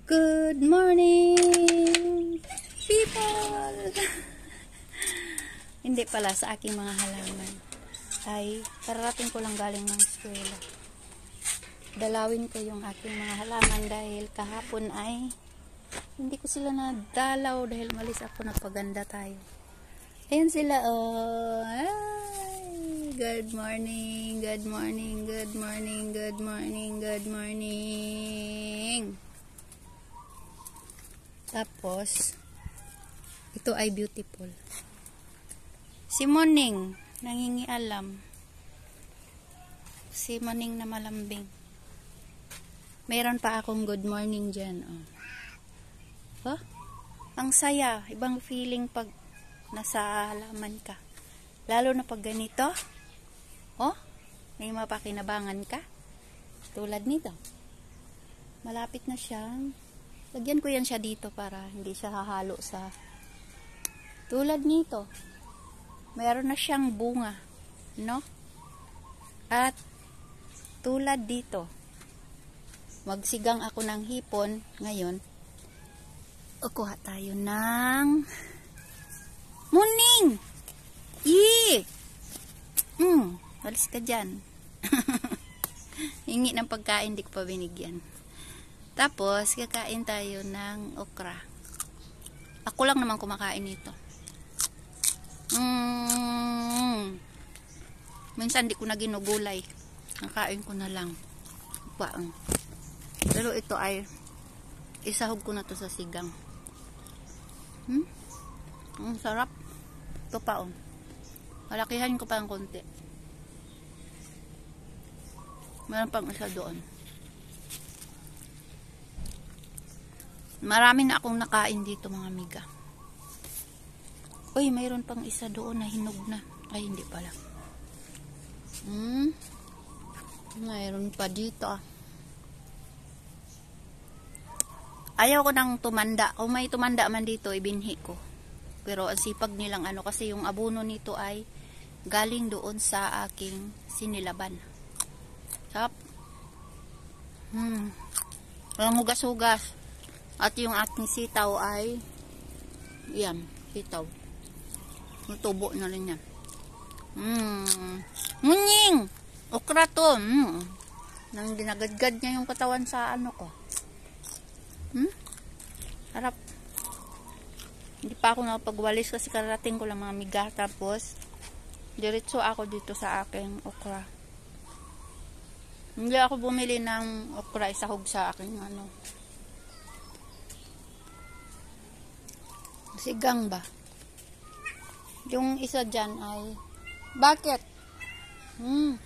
Good morning, people! Hindi pala sa aking mga halaman. Ay, kararating ko lang galing ng eskwela. Dalawin ko yung aking mga halaman dahil kahapon ay hindi ko sila nadalaw dahil malis ako, nagpaganda tayo. Ayan sila, oh. Ay, good morning, good morning, good morning, good morning, good morning. Tapos, ito ay beautiful. Si Moning, nangingialam. Si Moning na malambing. Meron pa akong good morning dyan. Oh. Oh, ang saya. Ibang feeling pag nasa halaman ka. Lalo na pag ganito. Oh, may mapakinabangan ka. Tulad nito. Malapit na siyang lagyan ko yan siya dito para hindi siya hahalo sa tulad nito. Meron na siyang bunga, no? At tulad dito. Magsigang ako ng hipon ngayon. O, kuha tayo ng Muning! Yee! Walis ka dyan. Hingi ng pagkain, di ko pa binigyan. Tapos, kakain tayo ng okra. Ako lang naman kumakain nito. Minsan di ko na ginugulay. Nakain ko na lang. Paang. Pero ito ay isahog ko na to sa sigang. Ang sarap. Ito pa, oh. Malakihan ko pa ng konti. Meron pang isa doon. Marami na akong nakain dito, mga amiga. Uy, mayroon pang isa doon na hinog na. Ay, hindi pala. Mayroon pa dito. Ayaw ko nang tumanda. Kung may tumanda man dito, ibinhi ko. Pero ang sipag nilang kasi yung abono nito ay galing doon sa aking sinilaban. Sarap. Walang hugas-hugas. At yung aking sitaw ay yan, sitaw. Tubo na rin yan. Muning! Okra to. Nang dinagadgad niya yung katawan sa ko. Harap. Hindi pa ako nakapagwalis kasi karating ko lang, mga amiga. Tapos, diretso ako dito sa aking okra. Hindi ako bumili ng okra, isahog sa aking sigang ba? Yung isa dyan ay bakit? Yung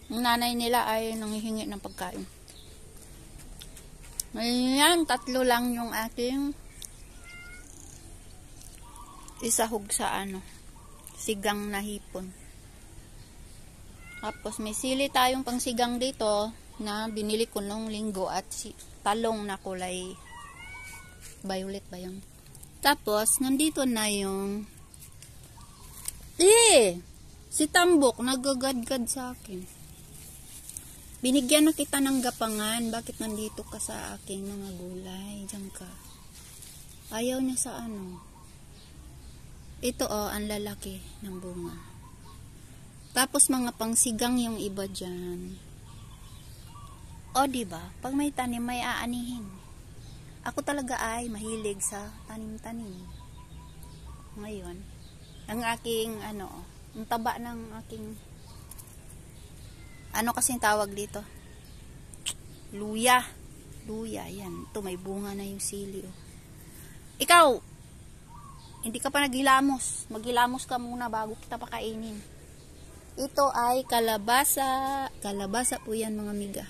nanay nila ay nanghihingi ng pagkain. Ayan, 3 lang yung aking isahog sa sigang na hipon. Tapos may sili tayong pangsigang dito na binili ko nung linggo at talong na kulay violet ba yun? Tapos, nandito na yung si Tambok nagagadgad sa akin. Binigyan na kita ng gapangan. Bakit nandito ka sa aking mga gulay? Diyan ka. Ayaw niya sa Ito ang lalaki ng bunga. Tapos mga pangsigang yung iba dyan. Diba? Pag may tanim, may aanihin. Ako talaga ay mahilig sa tanim-tanim. Ngayon, ang aking ang taba ng aking kasing tawag dito? Luya. Luya, yan. Ito, may bunga na yung sili. Ikaw, hindi ka pa naghilamos. Maghilamos ka muna bago kita pakainin. Ito ay kalabasa. Kalabasa po yan, mga amiga.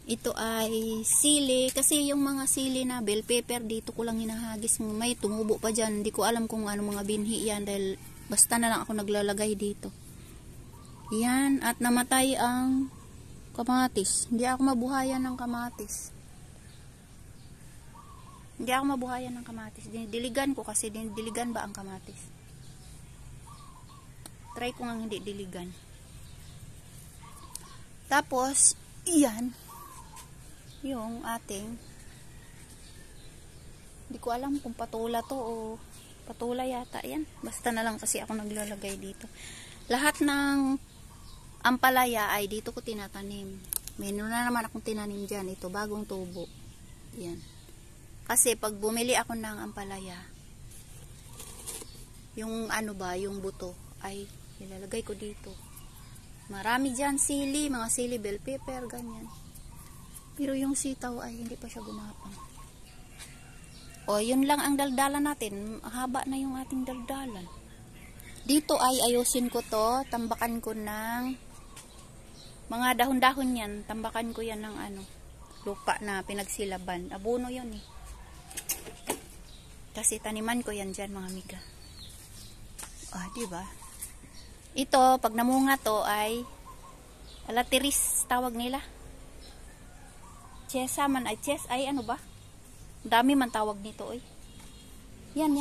Ito ay sili. Kasi yung mga sili na bell pepper, dito ko lang hinahagis. May tumubo pa dyan. Hindi ko alam kung mga binhi yan. Dahil basta na lang ako naglalagay dito. Yan. At namatay ang kamatis. Hindi ako mabuhayan ng kamatis. Diligan ko kasi. Diligan ba ang kamatis? Try ko nga hindi diligan. Tapos, iyan. yung ating, hindi ko alam kung patula to o patula yata yan. Basta na lang kasi ako naglalagay dito. Lahat ng ampalaya ay dito ko tinatanim. Meron na naman akong tinanim dyan. Ito, bagong tubo. Yan. Kasi pag bumili ako ng ampalaya, yung ano ba, yung buto, ay ilalagay ko dito. Marami dyan sili, mga sili, bell pepper, ganyan. Pero yung sitaw ay hindi pa siya gumapang. O, yun lang ang daldalan natin. Haba na yung ating daldalan. Dito ay ayusin ko to. Tambakan ko ng mga dahon-dahon yan. Tambakan ko yan ng ano, lupa na pinagsilaban. Abono yun eh. Kasi taniman ko yan dyan mga amiga. Ah, diba? Ito, pag namunga to ay alatiris tawag nila. Chesa man ay ches ay ano ba? Dami man tawag nito oy. Yan.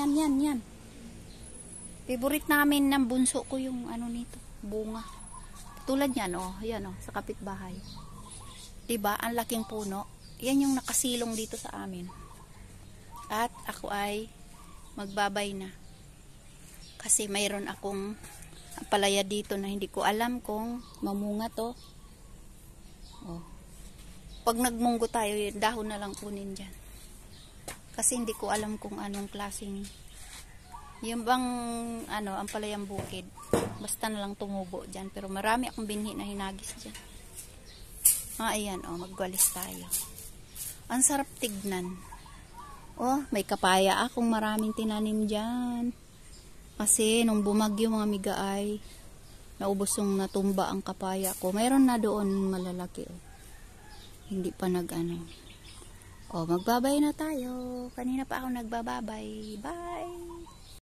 Favorite namin ng bunso ko yung ano nito, bunga. Tulad yan oh, yan oh, sa kapitbahay. 'Di ba? Ang laking puno. Yan yung nakasilong dito sa amin. At ako ay magbabay na. Kasi mayroon akong palaya dito na hindi ko alam kung mamunga to. Oh. Pag nagmunggo tayo, dahon na lang kunin dyan. Kasi hindi ko alam kung anong klaseng yung bang ano, ang palayang bukid. Basta na lang tumubo dyan. Pero marami akong binhi na hinagis dyan. Ah, ayan, oh, magwalis tayo. Ang sarap tignan. Oh, may kapaya akong maraming tinanim dyan. Kasi nung bumagyo mga amiga ay naubos yung natumba ang kapaya ko. Mayroon na doon malalaki. Oh. Hindi pa nag-ano. O, magbabay na tayo. Kanina pa ako nagbababay. Bye!